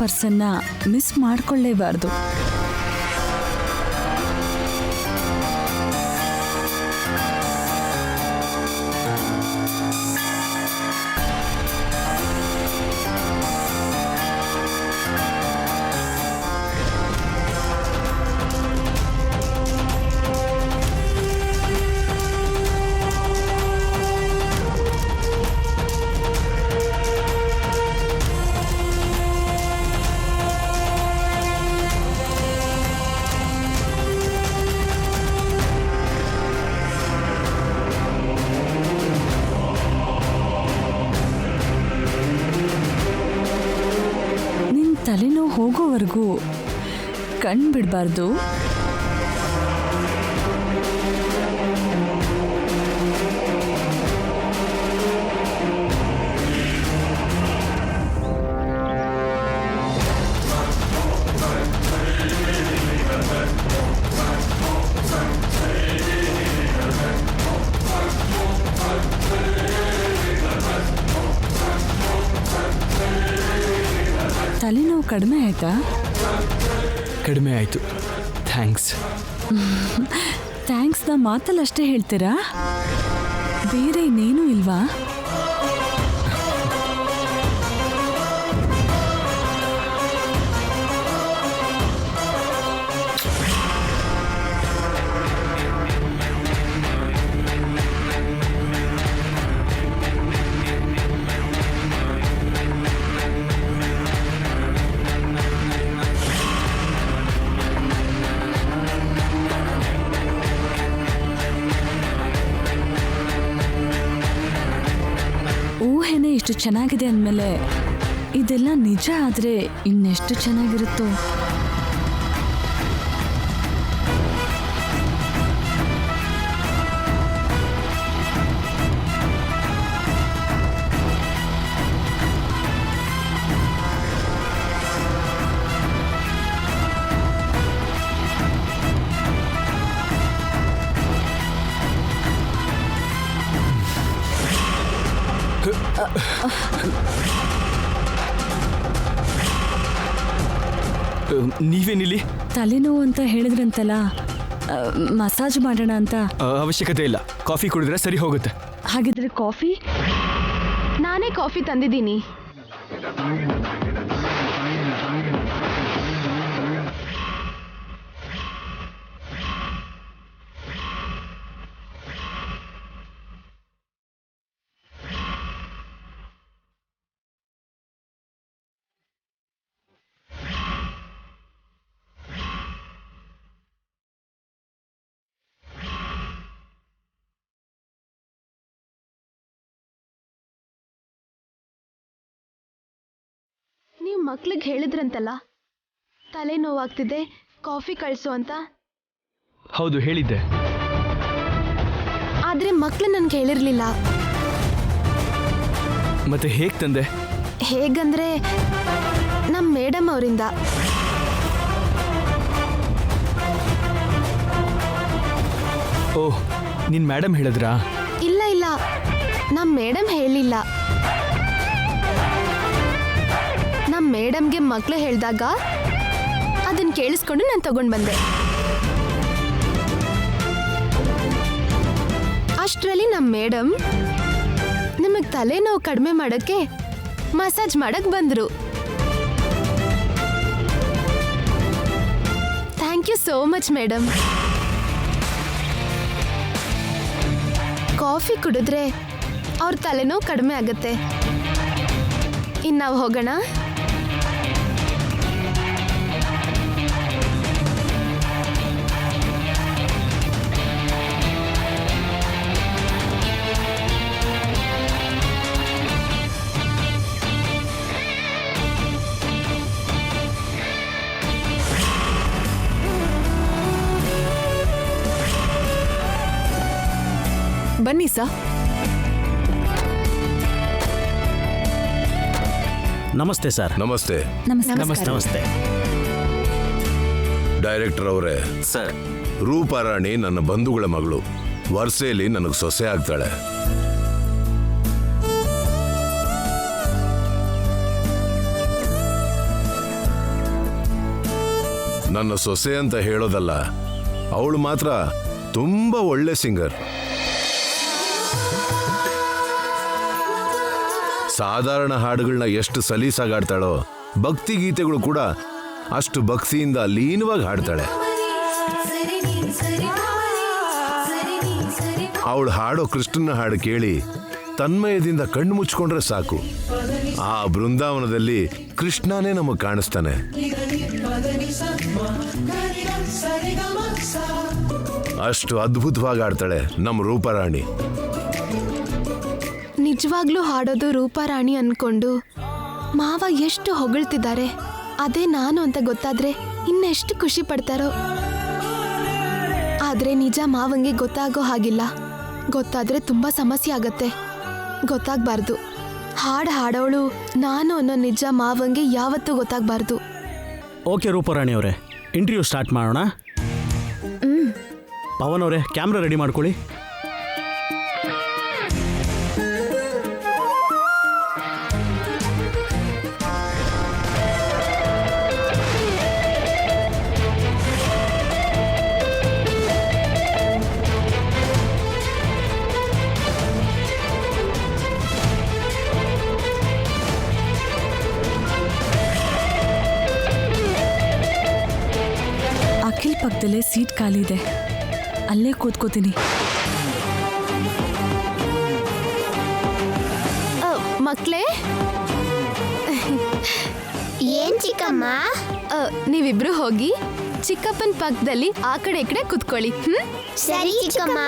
ಪರ್ಸನ್ನ miss ಮಾಡ್ಕೊಳ್ಳೇಬಾರ್ದು. ತಲೆನೋವು ಹೋಗೋವರೆಗೂ ಕಣ್ಣು ಬಿಡಬಾರ್ದು. ತಲೆನೋವು ಕಡಿಮೆ ಆಯ್ತಾ? ಕಡಿಮೆ ಆಯಿತು, ಥ್ಯಾಂಕ್ಸ್. ಥ್ಯಾಂಕ್ಸ್ನ ಮಾತಲ್ಲಷ್ಟೇ ಹೇಳ್ತೀರಾ? ಬೇರೆ ಇನ್ನೇನೂ ಇಲ್ವಾ? ಊಹೆನೇ ಇಷ್ಟು ಚೆನ್ನಾಗಿದೆ ಅಂದಮೇಲೆ ಇದೆಲ್ಲ ನಿಜ ಆದರೆ ಇನ್ನೆಷ್ಟು ಚೆನ್ನಾಗಿರುತ್ತೋ. ನೀವೇನಿಲ್ಲಿ? ತಲೆನೋವು ಅಂತ ಹೇಳಿದ್ರಂತಲ್ಲ, ಮಸಾಜ್ ಮಾಡೋಣ ಅಂತ. ಅವಶ್ಯಕತೆ ಇಲ್ಲ, ಕಾಫಿ ಕುಡಿದ್ರೆ ಸರಿ ಹೋಗುತ್ತೆ. ಹಾಗಿದ್ರೆ ಕಾಫಿ? ನಾನೇ ಕಾಫಿ ತಂದಿದ್ದೀನಿ. ನೀವು ಮಕ್ಳಿಗೆ ಹೇಳಿದ್ರಂತಲ್ಲ ತಲೆನೋವಾಗ್ತಿದೆ, ಕಾಫಿ ಕಳಿಸು ಅಂತ. ಹೌದು, ಹೇಳಿದ್ದೆ. ಆದ್ರೆ ಮಕ್ಳು ನನ್ಗೆ ಹೇಳಿರ್ಲಿಲ್ಲ. ಮತ್ತೆ ಹೇಗೆ ತಂದೆ? ಹೇಗಂದ್ರೆ ನಮ್ಮ ಮೇಡಮ್ ಅವರಿಂದ. ಓಹ್, ನಿನ್ ಮೇಡಮ್ ಹೇಳಿದ್ರಾ? ಇಲ್ಲ ಇಲ್ಲ, ನಮ್ಮ ಮೇಡಮ್ ಹೇಳಿಲ್ಲ. ನಮ್ಮ ಮೇಡಮ್ಗೆ ಮಕ್ಳು ಹೇಳಿದಾಗ ಅದನ್ನ ಕೇಳಿಸ್ಕೊಂಡು ನಾನು ತಗೊಂಡು ಬಂದೆ. ಅಷ್ಟರಲ್ಲಿ ನಮ್ಮ ಮೇಡಮ್ ನಿಮಗೆ ತಲೆನೋವು ಕಡಿಮೆ ಮಾಡೋಕ್ಕೆ ಮಸಾಜ್ ಮಾಡಕ್ ಬಂದರು. Thank you so much madam. Coffee ಕುಡಿದ್ರೆ ಅವ್ರ ತಲೆನೋವು ಕಡಿಮೆ ಆಗುತ್ತೆ. ಇನ್ನು ನಾವು ಹೋಗೋಣ. ಬನ್ನಿ ಸರ್. ನಮಸ್ತೆ ಸರ್. ನಮಸ್ತೆ. ನಮಸ್ತೆ. ಡೈರೆಕ್ಟರ್ ಅವರೇ, ಸರ್, ರೂಪಾರಾಣಿ ನನ್ನ ಬಂಧುಗಳ ಮಗಳು. ವರ್ಷೇಲಿ ನನಗೆ ಸೊಸೆ ಆಗ್ತಾಳೆ. ನನ್ನ ಸೊಸೆ ಅಂತ ಹೇಳೋದಲ್ಲ, ಅವಳು ಮಾತ್ರ ತುಂಬಾ ಒಳ್ಳೆ ಸಿಂಗರ್. ಸಾಧಾರಣ ಹಾಡುಗಳನ್ನ ಎಷ್ಟು ಸಲೀಸಾಗಾಡ್ತಾಳೋ, ಭಕ್ತಿ ಗೀತೆಗಳು ಕೂಡ ಅಷ್ಟು ಭಕ್ತಿಯಿಂದ ಲೀನವಾಗಿ ಹಾಡ್ತಾಳೆ. ಅವಳು ಹಾಡೋ ಕೃಷ್ಣನ ಹಾಡು ಕೇಳಿ ತನ್ಮಯದಿಂದ ಕಣ್ಣು ಮುಚ್ಕೊಂಡ್ರೆ ಸಾಕು, ಆ ಬೃಂದಾವನದಲ್ಲಿ ಕೃಷ್ಣನೇ ನಮಗೆ ಕಾಣಿಸ್ತಾನೆ. ಅಷ್ಟು ಅದ್ಭುತವಾಗಿ ಆಡ್ತಾಳೆ ನಮ್ಮ ರೂಪರಾಣಿ. ನಿಜವಾಗ್ಲೂ ಹಾಡೋದು ರೂಪಾರಾಣಿ ಅನ್ಕೊಂಡು ಮಾವ ಎಷ್ಟು ಹೊಗಳ್ತಿದ್ದಾರೆ. ಅದೇ ನಾನು ಅಂತ ಗೊತ್ತಾದ್ರೆ ಇನ್ನೆಷ್ಟು ಖುಷಿ ಪಡ್ತಾರೋ. ಆದ್ರೆ ನಿಜ ಮಾವಂಗೆ ಗೊತ್ತಾಗೋ ಹಾಗಿಲ್ಲ. ಗೊತ್ತಾದ್ರೆ ತುಂಬಾ ಸಮಸ್ಯೆ ಆಗತ್ತೆ. ಗೊತ್ತಾಗ್ಬಾರ್ದು. ಹಾಡೋಳು ನಾನು ಅನ್ನೋ ನಿಜ ಮಾವಂಗೆ ಯಾವತ್ತೂ ಗೊತ್ತಾಗ್ಬಾರ್ದು. ಓಕೆ ರೂಪರಾಣಿ ಅವರೇ, ಇಂಟರ್ವ್ಯೂ ಸ್ಟಾರ್ಟ್ ಮಾಡೋಣ. ಪವನ್ ಅವರೇ, ಕ್ಯಾಮ್ರಾ ರೆಡಿ ಮಾಡ್ಕೊಳ್ಳಿ. ಅಖಿಲ್ ಪಕ್ಕದಲ್ಲೇ ಸೀಟ್ ಖಾಲಿ ಇದೆ, ಅಲ್ಲೇ ಕೂತ್ಕೋತೀನಿ. ಮಕ್ಳೇ, ಏನ್ ಚಿಕ್ಕಮ್ಮ? ನೀವಿಬ್ರು ಹೋಗಿ ಚಿಕ್ಕಪ್ಪನ ಪಕ್ಕದಲ್ಲಿ ಆ ಕಡೆ ಈ ಕಡೆ ಕುತ್ಕೊಳ್ಳಿ. ಸರಿ ಚಿಕ್ಕಮ್ಮ.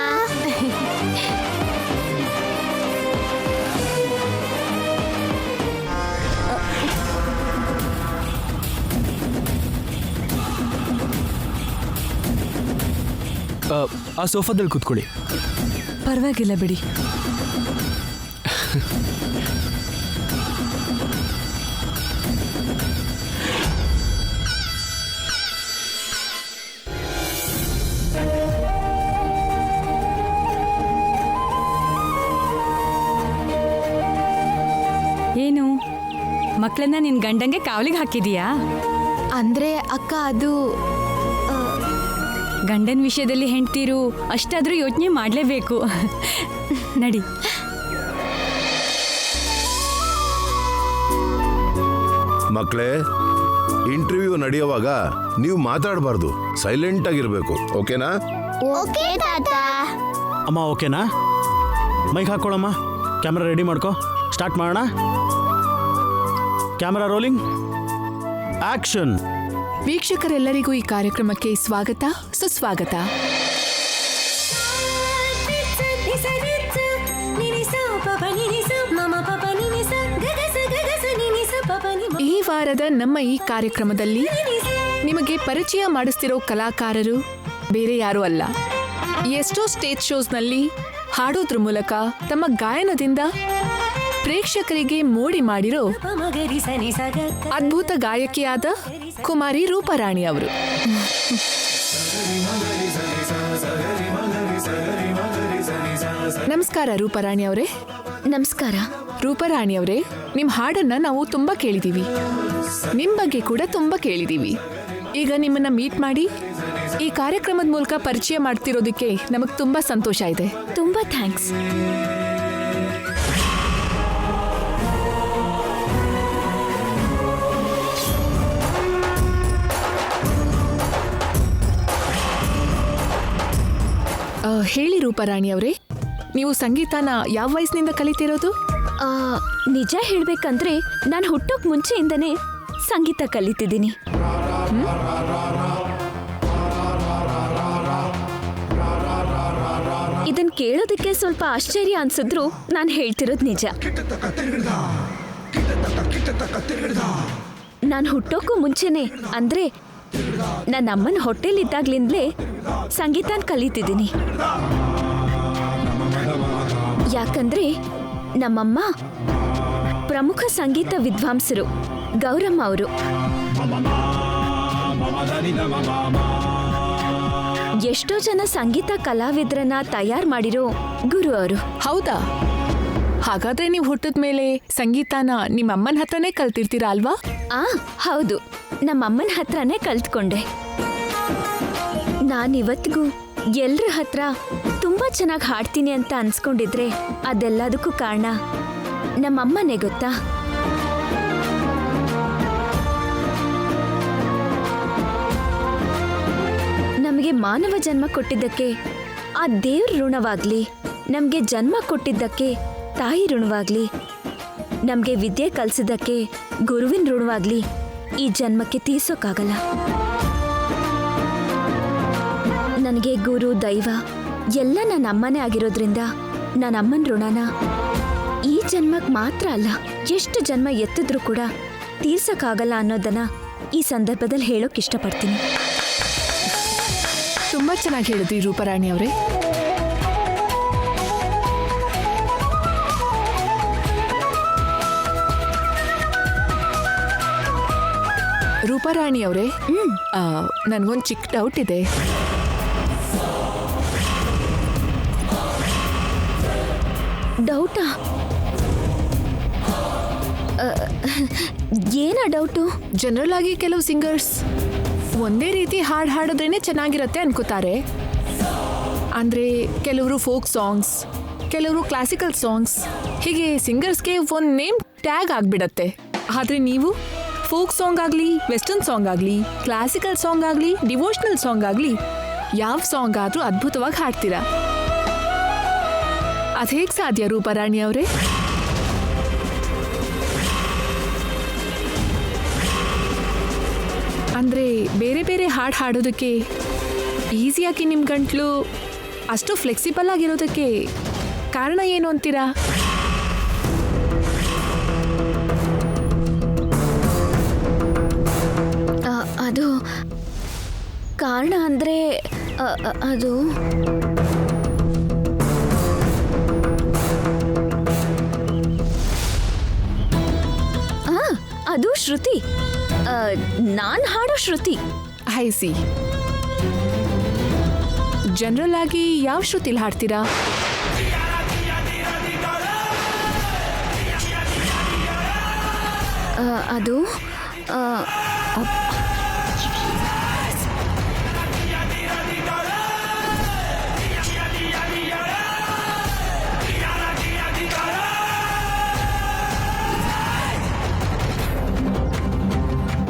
ಆ ಸೋಫಾದಲ್ಲಿ ಕೂತ್ಕೊಳ್ಳಿ. ಪರವಾಗಿಲ್ಲ ಬಿಡಿ. ಏನು ಮಕ್ಕಳನ್ನ ನಿನ್ ಗಂಡಂಗೆ ಕಾವಲಿಗೆ ಹಾಕಿದೀಯಾ? ಅಂದ್ರೆ ಅಕ್ಕ, ಅದು ಗಂಡನ ವಿಷಯದಲ್ಲಿ ಹೆಂಡ್ತೀರು ಅಷ್ಟಾದ್ರೂ ಯೋಚನೆ ಮಾಡಲೇಬೇಕು. ನಡಿ. ಮಕ್ಕಳೇ, ಇಂಟರ್ವ್ಯೂ ನಡೆಯುವಾಗ ನೀವು ಮಾತಾಡಬಾರ್ದು, ಸೈಲೆಂಟ್ ಆಗಿರ್ಬೇಕು. ಓಕೆನಾ? ಓಕೆ ತಾತ. ಅಮ್ಮ ಓಕೆನಾ? ಮೈಕ್ ಹಾಕ್ಕೊಳ್ಳಮ್ಮ, ಕ್ಯಾಮ್ರಾ ರೆಡಿ ಮಾಡ್ಕೊ, ಸ್ಟಾರ್ಟ್ ಮಾಡೋಣ. Camera rolling, action. ವೀಕ್ಷಕರೆಲ್ಲರಿಗೂ ಈ ಕಾರ್ಯಕ್ರಮಕ್ಕೆ ಸ್ವಾಗತ, ಸುಸ್ವಾಗತ. ಈ ವಾರದ ನಮ್ಮ ಈ ಕಾರ್ಯಕ್ರಮದಲ್ಲಿ ನಿಮಗೆ ಪರಿಚಯ ಮಾಡಿಸ್ತಿರೋ ಕಲಾಕಾರರು ಬೇರೆ ಯಾರೂ ಅಲ್ಲ. ಎಷ್ಟೋ ಸ್ಟೇಜ್ ಶೋಸ್ನಲ್ಲಿ ಹಾಡೋದ್ರ ಮೂಲಕ ತಮ್ಮ ಗಾಯನದಿಂದ ಪ್ರೇಕ್ಷಕರಿಗೆ ಮೋಡಿ ಮಾಡಿರೋ ಅದ್ಭುತ ಗಾಯಕಿಯಾದ ಕುಮಾರಿ ರೂಪರಾಣಿ ಅವರು. ನಮಸ್ಕಾರ ರೂಪರಾಣಿ ಅವರೇ. ನಮಸ್ಕಾರ. ರೂಪರಾಣಿ ಅವರೇ, ನಿಮ್ ಹಾಡನ್ನ ನಾವು ತುಂಬಾ ಕೇಳಿದೀವಿ, ನಿಮ್ ಬಗ್ಗೆ ಕೂಡ ತುಂಬಾ ಕೇಳಿದೀವಿ. ಈಗ ನಿಮ್ಮನ್ನ ಮೀಟ್ ಮಾಡಿ ಈ ಕಾರ್ಯಕ್ರಮದ ಮೂಲಕ ಪರಿಚಯ ಮಾಡ್ತಿರೋದಕ್ಕೆ ನಮಗ್ ತುಂಬಾ ಸಂತೋಷ ಇದೆ. ತುಂಬಾ ಥ್ಯಾಂಕ್ಸ್. ಹೇಳಿ ರೂಪರಾಣಿ ಅವರೇ, ನೀವು ಸಂಗೀತನ ಯಾವ ವಯಸ್ಸಿನಿಂದ ಕಲಿತಿರೋದು? ನಿಜ ಹೇಳ್ಬೇಕಂದ್ರೆ ನಾನು ಹುಟ್ಟೋಕ್ ಮುಂಚೆಯಿಂದನೇ ಸಂಗೀತ ಕಲಿತಿದ್ದೀನಿ. ಇದನ್ ಕೇಳೋದಕ್ಕೆ ಸ್ವಲ್ಪ ಆಶ್ಚರ್ಯ ಅನ್ಸಿದ್ರು ನಾನು ಹೇಳ್ತಿರೋದು ನಿಜ. ನಾನು ಹುಟ್ಟೋಕ್ಕೂ ಮುಂಚೆನೆ, ಅಂದ್ರೆ ನನ್ನ ಅಮ್ಮನ ಹೊಟ್ಟೆಲಿದ್ದಾಗ್ಲಿಂದಲೇ ಸಂಗೀತನ ಕಲಿತಿದ್ದೀನಿ. ಯಾಕಂದ್ರೆ ನಮ್ಮಮ್ಮ ಪ್ರಮುಖ ಸಂಗೀತ ವಿದ್ವಾಂಸರು, ಗೌರಮ್ಮ ಅವರು. ಎಷ್ಟೋ ಜನ ಸಂಗೀತ ಕಲಾವಿದರನ್ನ ತಯಾರು ಮಾಡಿರೋ ಗುರು ಅವರು. ಹೌದಾ? ಹಾಗಾದ್ರೆ ನೀವು ಹುಟ್ಟಿದ ಮೇಲೆ ಸಂಗೀತನ ನಿಮ್ಮ ಅಮ್ಮನ ಹತ್ರನೇ ಕಲ್ತಿರ್ತೀರಾ ಅಲ್ವಾ? ಹೌದು, ನಮ್ಮಮ್ಮನ ಹತ್ರನೇ ಕಲ್ತ್ಕೊಂಡೆ. ನಾನಿವತ್ತಿಗೂ ಎಲ್ರ ಹತ್ರ ತುಂಬಾ ಚೆನ್ನಾಗಿ ಹಾಡ್ತೀನಿ ಅಂತ ಅನ್ಸ್ಕೊಂಡಿದ್ರೆ ಅದೆಲ್ಲದಕ್ಕೂ ಕಾರಣ ನಮ್ಮಮ್ಮನೇ ಗೊತ್ತಾ. ನಮಗೆ ಮಾನವ ಜನ್ಮ ಕೊಟ್ಟಿದ್ದಕ್ಕೆ ಆ ದೇವ್ರ ಋಣವಾಗ್ಲಿ, ನಮಗೆ ಜನ್ಮ ಕೊಟ್ಟಿದ್ದಕ್ಕೆ ತಾಯಿ ಋಣವಾಗ್ಲಿ, ನಮಗೆ ವಿದ್ಯೆ ಕಲಿಸಿದ್ದಕ್ಕೆ ಗುರುವಿನ ಋಣವಾಗ್ಲಿ ಈ ಜನ್ಮಕ್ಕೆ ತೀರ್ಸೋಕ್ಕಾಗಲ್ಲ. ನನಗೆ ಗುರು ದೈವ ಎಲ್ಲ ನನ್ನ ಅಮ್ಮನೇ ಆಗಿರೋದ್ರಿಂದ ನನ್ನ ಅಮ್ಮನ ಋಣನ ಈ ಜನ್ಮಕ್ಕೆ ಮಾತ್ರ ಅಲ್ಲ, ಎಷ್ಟು ಜನ್ಮ ಎತ್ತಿದ್ರೂ ಕೂಡ ತೀರ್ಸಕ್ಕಾಗಲ್ಲ ಅನ್ನೋದನ್ನ ಈ ಸಂದರ್ಭದಲ್ಲಿ ಹೇಳೋಕೆ ಇಷ್ಟಪಡ್ತೀನಿ. ತುಂಬ ಚೆನ್ನಾಗಿ ಹೇಳಿದ್ರಿ ರೂಪರಾಣಿ ಅವರೇ. ರೂಪರಾಣಿ ಅವರೇ, ನನಗೊಂದು ಚಿಕ್ಕ ಡೌಟ್ ಇದೆ. ಡೌಟಾ? ಏನಾ ಡೌಟು? ಜನರಲ್ ಆಗಿ ಕೆಲವು ಸಿಂಗರ್ಸ್ ಒಂದೇ ರೀತಿ ಹಾಡು ಹಾಡಿದ್ರೇನೆ ಚೆನ್ನಾಗಿರತ್ತೆ ಅನ್ಕೋತಾರೆ. ಅಂದರೆ ಕೆಲವರು ಫೋಕ್ ಸಾಂಗ್ಸ್, ಕೆಲವರು ಕ್ಲಾಸಿಕಲ್ ಸಾಂಗ್ಸ್, ಹೀಗೆ ಸಿಂಗರ್ಸ್ಗೆ ಒಂದು ನೇಮ್ ಟ್ಯಾಗ್ ಆಗಿಬಿಡತ್ತೆ. ಆದರೆ ನೀವು ಫೋಕ್ ಸಾಂಗ್ ಆಗಲಿ, ವೆಸ್ಟರ್ನ್ ಸಾಂಗ್ ಆಗಲಿ, ಕ್ಲಾಸಿಕಲ್ ಸಾಂಗ್ ಆಗಲಿ, ಡಿವೋಷ್ನಲ್ ಸಾಂಗ್ ಆಗಲಿ, ಯಾವ ಸಾಂಗ್ ಆದರೂ ಅದ್ಭುತವಾಗಿ ಹಾಡ್ತೀರಾ. ಅದು ಹೇಗೆ ಸಾಧ್ಯ ರೂಪರಾಣಿ ಅವರೇ? ಅಂದರೆ ಬೇರೆ ಬೇರೆ ಹಾಡು ಹಾಡೋದಕ್ಕೆ ಈಸಿಯಾಗಿ ನಿಮ್ಮ ಗಂಟ್ಲು ಅಷ್ಟು ಫ್ಲೆಕ್ಸಿಬಲ್ ಆಗಿರೋದಕ್ಕೆ ಕಾರಣ ಏನು ಅಂತೀರಾ? ಅದು ಕಾರಣ ಅಂದರೆ ಅದು ಅದು ಶ್ರುತಿ. ನಾನು ಹಾಡೋ ಶ್ರುತಿ. ಹೈಸಿ ಜನರಲ್ ಆಗಿ ಯಾವ ಶ್ರುತಿಲಿ ಹಾಡ್ತೀರಾ? ಅದು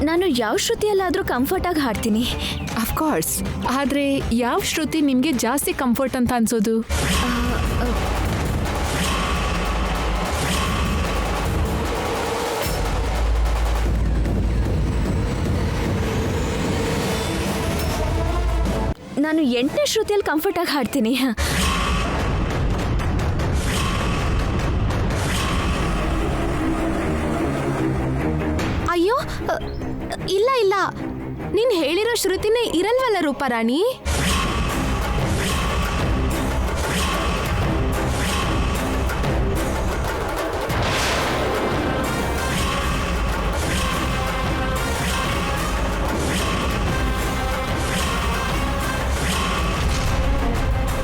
ನಾನು ಯಾವ ಶ್ರುತಿಯಲ್ಲಾದರೂ ಕಂಫರ್ಟಾಗಿ ಹಾಡ್ತೀನಿ. ಅಫ್ಕೋರ್ಸ್. ಆದರೆ ಯಾವ ಶ್ರುತಿ ನಿಮಗೆ ಜಾಸ್ತಿ ಕಂಫರ್ಟ್ ಅಂತ ಅನ್ಸೋದು? ನಾನು 8ನೇ ಶ್ರುತಿಯಲ್ಲಿ ಕಂಫರ್ಟಾಗಿ ಹಾಡ್ತೀನಿ. ಅಯ್ಯೋ ಇಲ್ಲ ಇಲ್ಲ, ನೀನ್ ಹೇಳಿರೋ ಶ್ರುತಿನೇ ಇರಲ್ವಲ್ಲ Ruparani.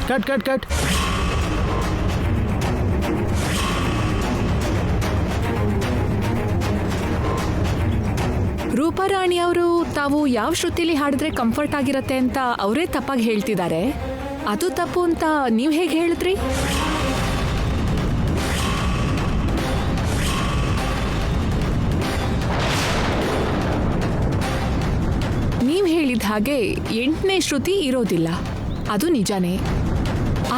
Cut cut cut. Ruparani ಅವರು ತಾವು ಯಾವ ಶ್ರುತಿಲಿ ಹಾಡಿದ್ರೆ ಕಂಫರ್ಟ್ ಆಗಿರತ್ತೆ ಅಂತ ಅವರೇ ತಪ್ಪಾಗಿ ಹೇಳ್ತಿದ್ದಾರೆ. ಅದು ತಪ್ಪು ಅಂತ ನೀವು ಹೇಗೆ ಹೇಳಿದ್ರಿ? ನೀವು ಹೇಳಿದ ಹಾಗೆ 8ನೇ ಶ್ರುತಿ ಇರೋದಿಲ್ಲ, ಅದು ನಿಜಾನೇ.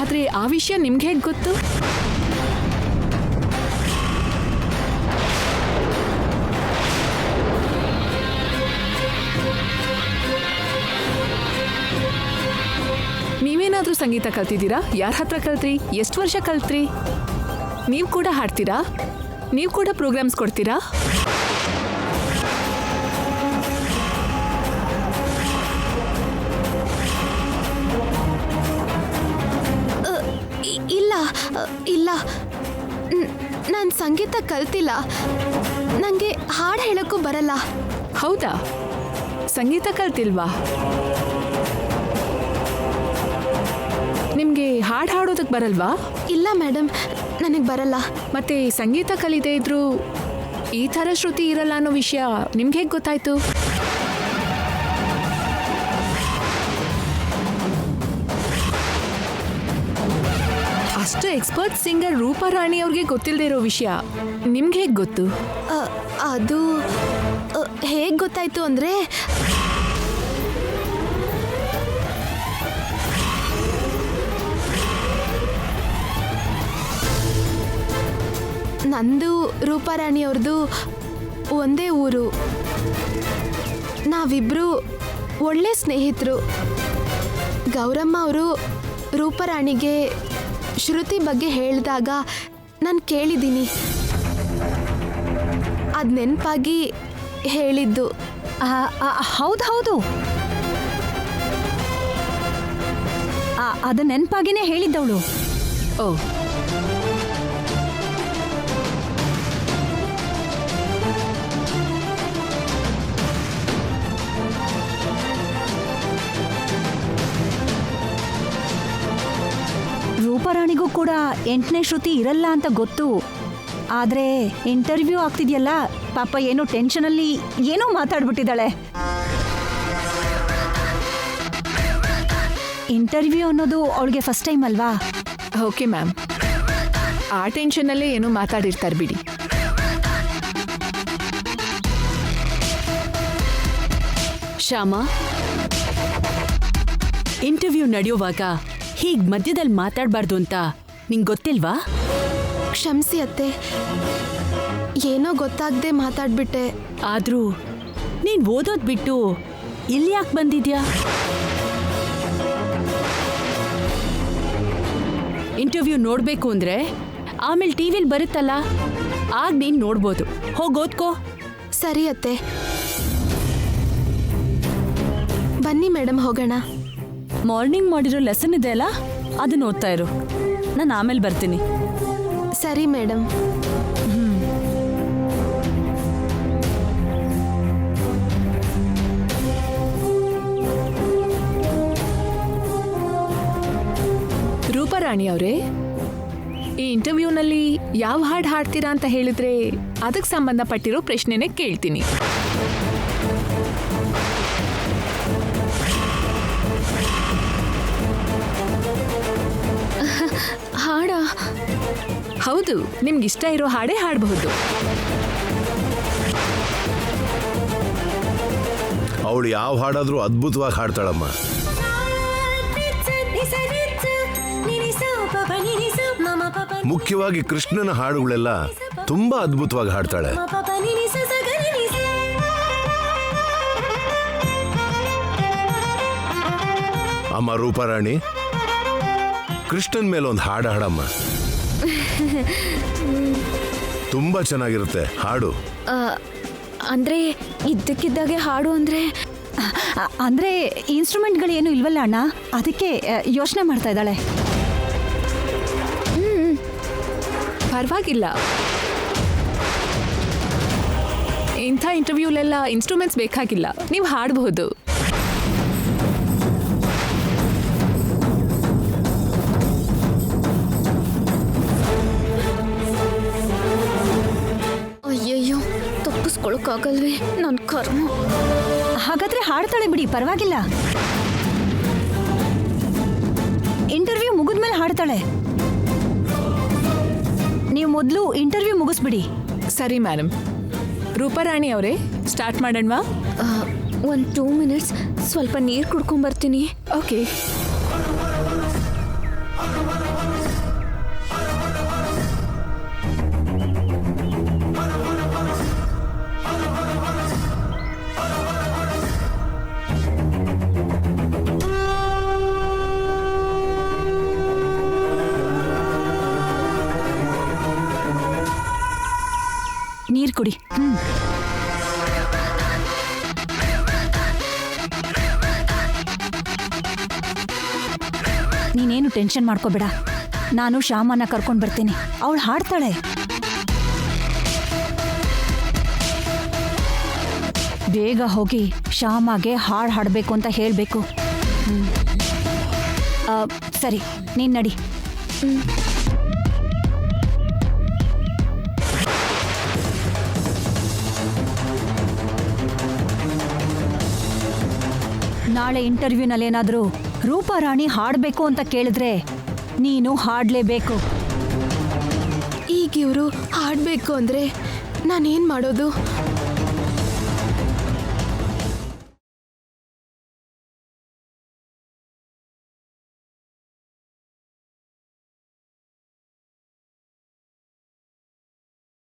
ಆದರೆ ಆ ವಿಷಯ ನಿಮ್ಗೆ ಹೇಗೆ ಗೊತ್ತು? ನೀವೇನಾದರೂ ಸಂಗೀತ ಕಲ್ತಿದ್ದೀರಾ? ಯಾರ ಹತ್ರ ಕಲ್ತ್ರಿ? ಎಷ್ಟು ವರ್ಷ ಕಲ್ತ್ರಿ? ನೀವು ಕೂಡ ಹಾಡ್ತೀರಾ? ನೀವು ಕೂಡ ಪ್ರೋಗ್ರಾಮ್ಸ್ ಕೊಡ್ತೀರಾ? ಇಲ್ಲ ಇಲ್ಲ, ನಾನು ಸಂಗೀತ ಕಲ್ತಿಲ್ಲ. ನನಗೆ ಹಾಡು ಹೇಳೋಕ್ಕೂ ಬರಲ್ಲ. ಹೌದಾ? ಸಂಗೀತ ಕಲ್ತಿಲ್ವಾ? ನಿಮಗೆ ಹಾಡು ಹಾಡೋದಕ್ಕೆ ಬರಲ್ವಾ? ಇಲ್ಲ ಮೇಡಮ್, ನನಗೆ ಬರಲ್ಲ. ಮತ್ತೆ ಸಂಗೀತ ಕಲಿದೇ ಇದ್ರೂ ಈ ಥರ ಶ್ರುತಿ ಇರಲ್ಲ ಅನ್ನೋ ವಿಷಯ ನಿಮ್ಗೆ ಹೇಗೆ ಗೊತ್ತಾಯ್ತು? ಅಷ್ಟು ಎಕ್ಸ್ಪರ್ಟ್ ಸಿಂಗರ್ ರೂಪಾರಾಣಿ ಅವ್ರಿಗೆ ಗೊತ್ತಿಲ್ಲದೆ ಇರೋ ವಿಷಯ ನಿಮ್ಗೆ ಹೇಗೆ ಗೊತ್ತು? ಅದು ಹೇಗೆ ಗೊತ್ತಾಯ್ತು ಅಂದರೆ ನಂದು ರೂಪಾರಾಣಿಯವ್ರದ್ದು ಒಂದೇ ಊರು. ನಾವಿಬ್ಬರು ಒಳ್ಳೆ ಸ್ನೇಹಿತರು. ಗೌರಮ್ಮ ಅವರು ರೂಪಾರಾಣಿಗೆ ಶ್ರುತಿ ಬಗ್ಗೆ ಹೇಳಿದಾಗ ನಾನು ಕೇಳಿದ್ದೀನಿ. ಅದು ನೆನಪಾಗಿ ಹೇಳಿದ್ದು. ಹೌದು ಅದು ನೆನಪಾಗಿನೇ ಹೇಳಿದ್ದವಳು. ಓ, ರೂಪಾರಾಣಿಗೂ ಕೂಡ 8ನೇ ಶ್ರುತಿ ಇರಲ್ಲ ಅಂತ ಗೊತ್ತು. ಆದರೆ ಇಂಟರ್ವ್ಯೂ ಆಗ್ತಿದೆಯಲ್ಲ, ಪಾಪ ಏನೋ ಟೆನ್ಷನಲ್ಲಿ ಏನೋ ಮಾತಾಡ್ಬಿಟ್ಟಿದ್ದಾಳೆ. ಇಂಟರ್ವ್ಯೂ ಅನ್ನೋದು ಅವಳಿಗೆ ಫಸ್ಟ್ ಟೈಮ್ ಅಲ್ವಾ? ಓಕೆ ಮ್ಯಾಮ್, ಆ ಟೆನ್ಷನ್ನಲ್ಲೇ ಏನೋ ಮಾತಾಡಿರ್ತಾರೆ ಬಿಡಿ. ಶ್ಯಾಮ, ಇಂಟರ್ವ್ಯೂ ನಡೆಯುವಾಗ ಹೀಗ್ ಮಧ್ಯದಲ್ಲಿ ಮಾತಾಡಬಾರ್ದು ಅಂತ ನಿಂಗೆ ಗೊತ್ತಿಲ್ವಾ? ಕ್ಷಮಿಸಿ ಅತ್ತೆ, ಏನೋ ಗೊತ್ತಾಗದೆ ಮಾತಾಡ್ಬಿಟ್ಟೆ. ಆದ್ರೂ ನೀನ್ ಓದೋದ್ ಬಿಟ್ಟು ಇಲ್ಲಿ ಯಾಕೆ ಬಂದಿದ್ಯಾ? ಇಂಟರ್ವ್ಯೂ ನೋಡ್ಬೇಕು ಅಂದ್ರೆ ಆಮೇಲೆ ಟಿವಿಲ್ ಬರುತ್ತಲ್ಲ, ಆಗ ನೀನ್ ನೋಡ್ಬೋದು. ಹೋಗ್ ಓದ್ಕೋ. ಸರಿ ಅತ್ತೆ, ಬನ್ನಿ ಮೇಡಮ್ ಹೋಗೋಣ. ಮಾರ್ನಿಂಗ್ ಮಾಡಿರೋ ಲೆಸನ್ ಇದೆ ಅಲ್ಲ, ಅದನ್ನ ಓದ್ತಾ ಇರು. ನಾನು ಆಮೇಲೆ ಬರ್ತೀನಿ. ಸರಿ ಮೇಡಮ್. ರೂಪಾರಾಣಿ ಅವರೇ, ಈ ಇಂಟರ್ವ್ಯೂನಲ್ಲಿ ಯಾವ ಹಾಡು ಹಾಡ್ತೀರಾ ಅಂತ ಹೇಳಿದ್ರೆ ಅದಕ್ಕೆ ಸಂಬಂಧಪಟ್ಟಿರೋ ಪ್ರಶ್ನೆನೇ ಕೇಳ್ತೀನಿ. ಹಾಡಾ? ಹೌದು, ನಿಮ್ಗೆ ಇಷ್ಟ ಇರೋ ಹಾಡೇ ಹಾಡಬಹುದು. ಅವಳು ಯಾವ ಹಾಡಾದ್ರೂ ಅದ್ಭುತವಾಗಿ ಹಾಡ್ತಾಳಮ್ಮ. ಮುಖ್ಯವಾಗಿ ಕೃಷ್ಣನ ಹಾಡುಗಳೆಲ್ಲ ತುಂಬಾ ಅದ್ಭುತವಾಗಿ ಹಾಡ್ತಾಳೆ. ಅಮ್ಮ ರೂಪಾರಾಣಿ, ಕೃಷ್ಣನ್ ಮೇಲೆ ಒಂದು ಹಾಡು ಹಾಡಮ್ಮ. ತುಂಬಾ ಚೆನ್ನಾಗಿರುತ್ತೆ ಹಾಡು. ಅಂದ್ರೆ ಇದ್ದಕ್ಕಿದ್ದಾಗೆ ಹಾಡು ಅಂದ್ರೆ ಇನ್ಸ್ಟ್ರೂಮೆಂಟ್ಗಳೇನು ಇಲ್ವಲ್ಲ ಅಣ್ಣ, ಅದಕ್ಕೆ ಯೋಚನೆ ಮಾಡ್ತಾ ಇದ್ದಾಳೆ. ಪರವಾಗಿಲ್ಲ, ಇಂಥ ಇಂಟರ್ವ್ಯೂಲೆಲ್ಲ ಇನ್ಸ್ಟ್ರೂಮೆಂಟ್ಸ್ ಬೇಕಾಗಿಲ್ಲ, ನೀವು ಹಾಡಬಹುದು. ಅಯ್ಯಯ್ಯೋ, ತಪ್ಪಿಸ್ಕೊಳಕ್ಕಾಗಲ್ವೇ ನನ್ನ ಕರ್ಮ. ಹಾಗಾದ್ರೆ ಹಾಡ್ತಾಳೆ ಬಿಡಿ, ಪರವಾಗಿಲ್ಲ. ಇಂಟರ್ವ್ಯೂ ಮುಗಿದ್ಮೇಲೆ ಹಾಡ್ತಾಳೆ. ನೀವು ಮೊದಲು ಇಂಟರ್ವ್ಯೂ ಮುಗಿಸ್ಬಿಡಿ. ಸರಿ ಮೇಡಮ್. ರೂಪಾರಾಣಿ ಅವರೇ, ಸ್ಟಾರ್ಟ್ ಮಾಡೋಣವಾ? ಒಂದು 2 ಮಿನಿಟ್ಸ್, ಸ್ವಲ್ಪ ನೀರು ಕುಡ್ಕೊಂಬರ್ತೀನಿ. ಓಕೆ. ನೀರು ಕುಡಿ. ನೀನೇನು ಟೆನ್ಷನ್ ಮಾಡ್ಕೋಬೇಡ, ನಾನು ಶ್ಯಾಮನ್ನ ಕರ್ಕೊಂಡು ಬರ್ತೀನಿ. ಅವಳು ಹಾಡ್ತಾಳೆ. ಬೇಗ ಹೋಗಿ ಶ್ಯಾಮಗೆ ಹಾಡು ಹಾಡಬೇಕು ಅಂತ ಹೇಳಬೇಕು. ಸರಿ, ನೀನು ನಡಿ. ನಾಳೆ ಇಂಟರ್ವ್ಯೂನಲ್ಲಿ ಏನಾದರೂ ರೂಪಾರಾಣಿ ಹಾಡಬೇಕು ಅಂತ ಕೇಳಿದ್ರೆ ನೀನು ಹಾಡ್ಲೇಬೇಕು. ಈಗ ಇವರು ಹಾಡಬೇಕು ಅಂದರೆ ನಾನೇನು ಮಾಡೋದು?